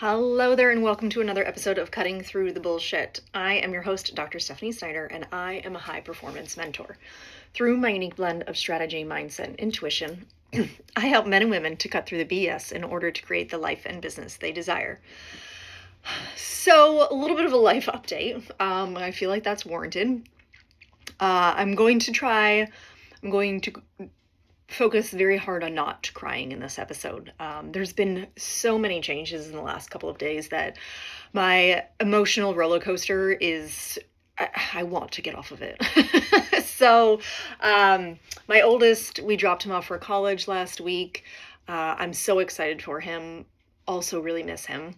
Hello there, and welcome to another episode of Cutting Through the Bullsht. I am your host, Dr. Stephanie Snyder, and I am a high performance mentor. Through my unique blend of strategy, mindset, and intuition, I help men and women to cut through the BS in order to create the life and business they desire. So, a little bit of a life update. I feel like that's warranted. I'm going to focus very hard on not crying in this episode. There's been so many changes in the last couple of days that my emotional roller coaster is, I want to get off of it. So my oldest, we dropped him off for college last week. I'm so excited for him. Also really miss him.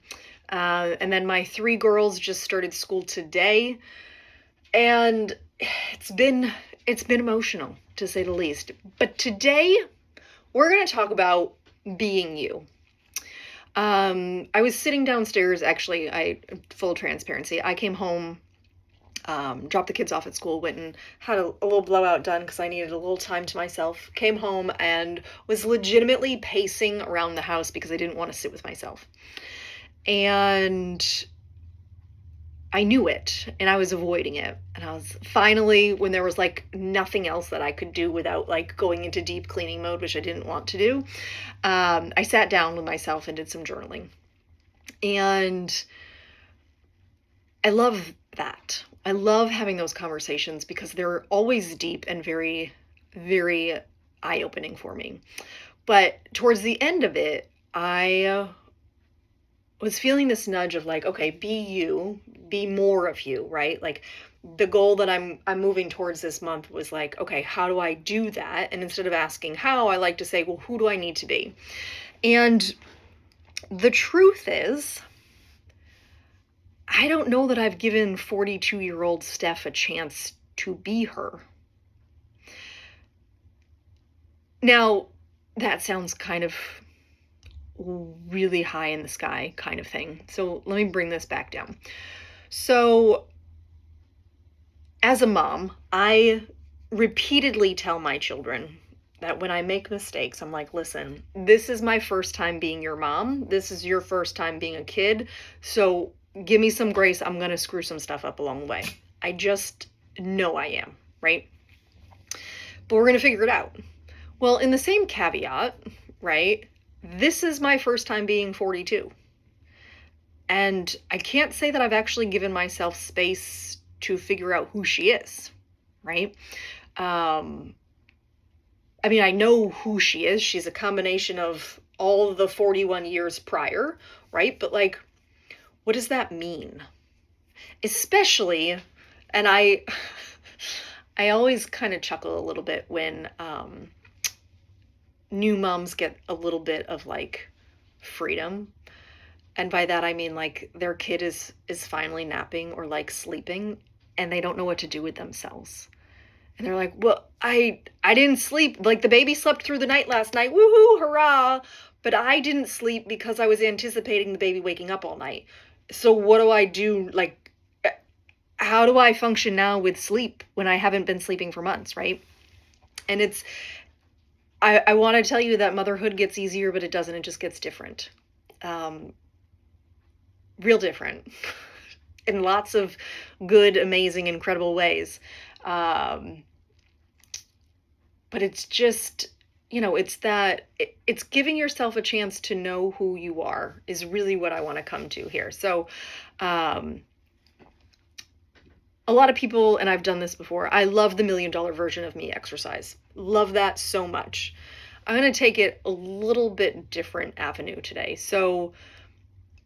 And then my 3 girls just started school today. And it's been emotional, to say the least. But today, we're going to talk about being you. I was sitting downstairs, actually, full transparency, I came home, dropped the kids off at school, went and had a little blowout done because I needed a little time to myself, came home and was legitimately pacing around the house because I didn't want to sit with myself. And I knew it, and I was avoiding it. And I was finally, when there was like nothing else that I could do without like going into deep cleaning mode, which I didn't want to do, I sat down with myself and did some journaling. And I love that. I love having those conversations because they're always deep and very, very eye-opening for me. But towards the end of it, I was feeling this nudge of like, okay, be you, be more of you, right? Like the goal that I'm moving towards this month was like, okay, how do I do that? And instead of asking how, I like to say, well, who do I need to be? And the truth is, I don't know that I've given 42-year-old Steph a chance to be her. Now, that sounds kind of really high in the sky kind of thing. So let me bring this back down. So as a mom, I repeatedly tell my children that when I make mistakes, I'm like, listen, this is my first time being your mom. This is your first time being a kid. So give me some grace. I'm going to screw some stuff up along the way. I just know I am, right? But we're going to figure it out. Well, in the same caveat, right? This is my first time being 42. And I can't say that I've actually given myself space to figure out who she is, right? I mean, I know who she is. She's a combination of all the 41 years prior, right? But like, what does that mean? Especially, and I always kind of chuckle a little bit when new moms get a little bit of like freedom. And by that, I mean like their kid is finally napping or like sleeping and they don't know what to do with themselves. And they're like, well, I didn't sleep. Like the baby slept through the night last night. Woohoo, hurrah. But I didn't sleep because I was anticipating the baby waking up all night. So what do I do? Like, how do I function now with sleep when I haven't been sleeping for months, right? And I want to tell you that motherhood gets easier, but it doesn't. It just gets different. Real different in lots of good, amazing, incredible ways. But it's just, it's giving yourself a chance to know who you are is really what I want to come to here. So, a lot of people, and I've done this before, I love the $1 million version of me exercise. Love that so much. I'm going to take it a little bit different avenue today. So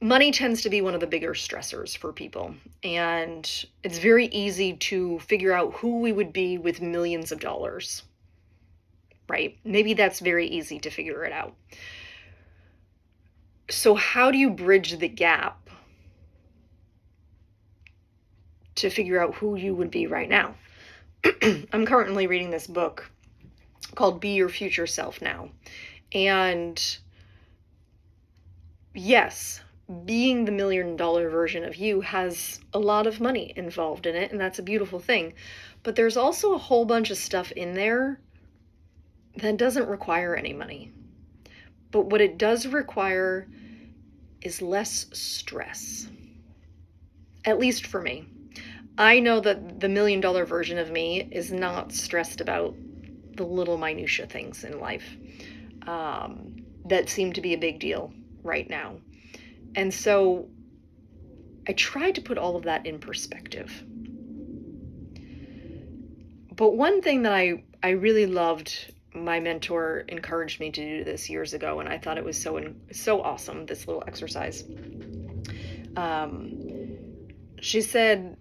money tends to be one of the bigger stressors for people. And it's very easy to figure out who we would be with millions of dollars, right? Maybe that's very easy to figure it out. So how do you bridge the gap to figure out who you would be right now? I'm currently reading this book called Be Your Future Self Now. And yes, being the $1 million version of you has a lot of money involved in it, and that's a beautiful thing. But there's also a whole bunch of stuff in there that doesn't require any money. But what it does require is less stress. At least for me. I know that the $1 million version of me is not stressed about the little minutia things in life that seem to be a big deal right now. And so I tried to put all of that in perspective. But one thing that I really loved, my mentor encouraged me to do this years ago, and I thought it was so awesome, this little exercise. She said,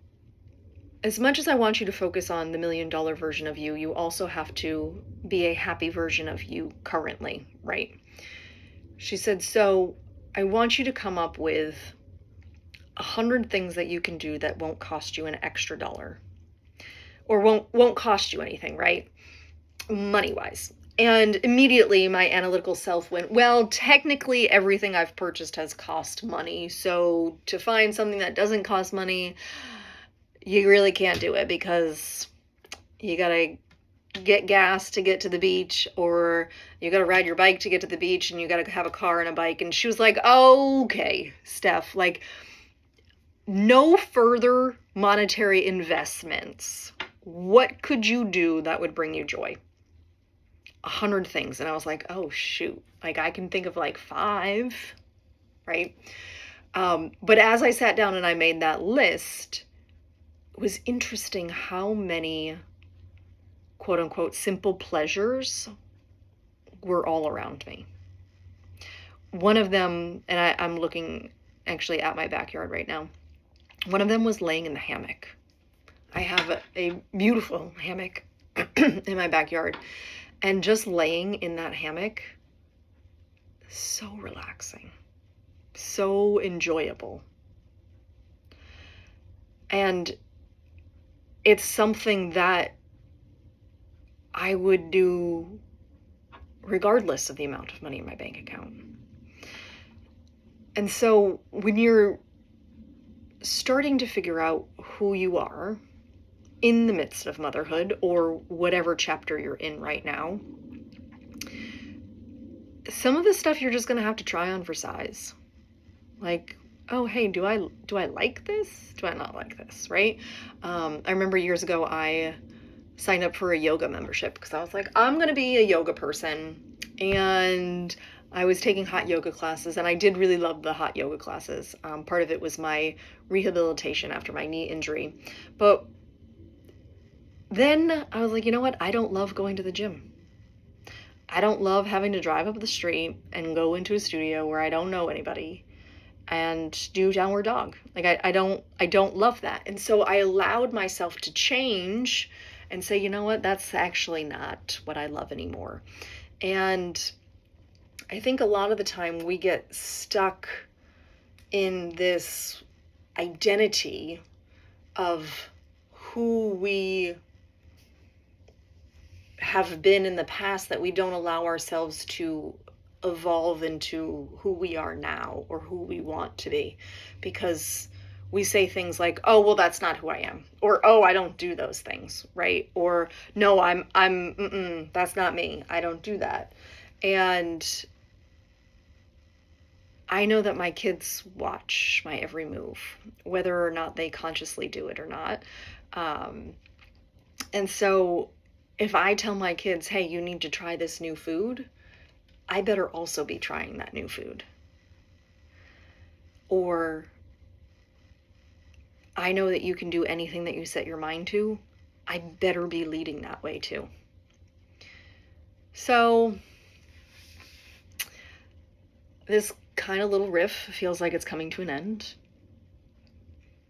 as much as I want you to focus on the $1 million version of you, you also have to be a happy version of you currently, right? She said, so I want you to come up with 100 things that you can do that won't cost you an extra dollar, or won't cost you anything, right? Money-wise. And immediately my analytical self went, well, technically everything I've purchased has cost money. So to find something that doesn't cost money, you really can't do it, because you gotta get gas to get to the beach, or you gotta ride your bike to get to the beach, and you gotta have a car and a bike. And she was like, okay, Steph, like, no further monetary investments. What could you do that would bring you joy? 100 things. And I was like, oh shoot, like I can think of like 5, right? But as I sat down and I made that list, it was interesting how many quote unquote simple pleasures were all around me. One of them, and I'm looking actually at my backyard right now, one of them was laying in the hammock. I have a beautiful hammock in my backyard, and just laying in that hammock, so relaxing, so enjoyable. And it's something that I would do regardless of the amount of money in my bank account. And so when you're starting to figure out who you are in the midst of motherhood, or whatever chapter you're in right now, some of the stuff you're just going to have to try on for size. Like, oh, hey, do I like this? Do I not like this? Right? I remember years ago, I signed up for a yoga membership because I was like, I'm going to be a yoga person. And I was taking hot yoga classes, and I did really love the hot yoga classes. Part of it was my rehabilitation after my knee injury. But then I was like, you know what? I don't love going to the gym. I don't love having to drive up the street and go into a studio where I don't know anybody and do downward dog. Like I don't love that. And so I allowed myself to change and say, you know what? That's actually not what I love anymore. And I think a lot of the time we get stuck in this identity of who we have been in the past, that we don't allow ourselves to evolve into who we are now or who we want to be, because we say things like, oh, well, that's not who I am, or, oh, I don't do those things, right? Or, no, that's not me. I don't do that. And I know that my kids watch my every move, whether or not they consciously do it or not. And so if I tell my kids, hey, you need to try this new food, I better also be trying that new food. Or I know that you can do anything that you set your mind to, I better be leading that way too. So this kind of little riff feels like it's coming to an end.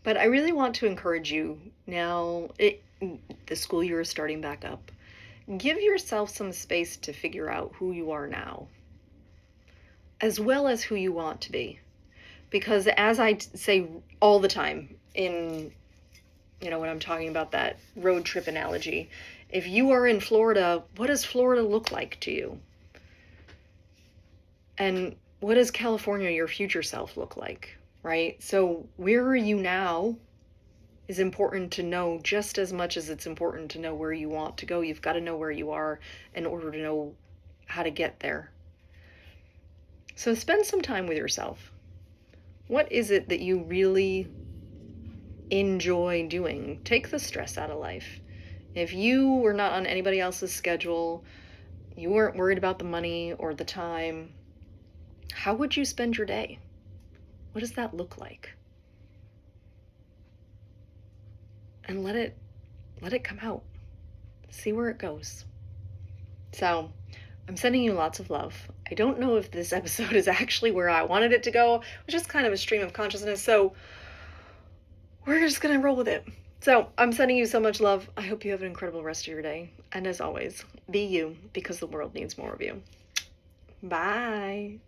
But I really want to encourage you now, the school year is starting back up. Give yourself some space to figure out who you are now, as well as who you want to be. Because as I say all the time in, when I'm talking about that road trip analogy, if you are in Florida, what does Florida look like to you? And what does California, your future self, look like, right? So where are you now is important to know just as much as it's important to know where you want to go. You've got to know where you are in order to know how to get there. So spend some time with yourself. What is it that you really enjoy doing? Take the stress out of life. If you were not on anybody else's schedule, you weren't worried about the money or the time, how would you spend your day? What does that look like? And let it come out. See where it goes. So, I'm sending you lots of love. I don't know if this episode is actually where I wanted it to go. It was just kind of a stream of consciousness, so we're just gonna roll with it. So, I'm sending you so much love. I hope you have an incredible rest of your day. And as always, be you, because the world needs more of you. Bye.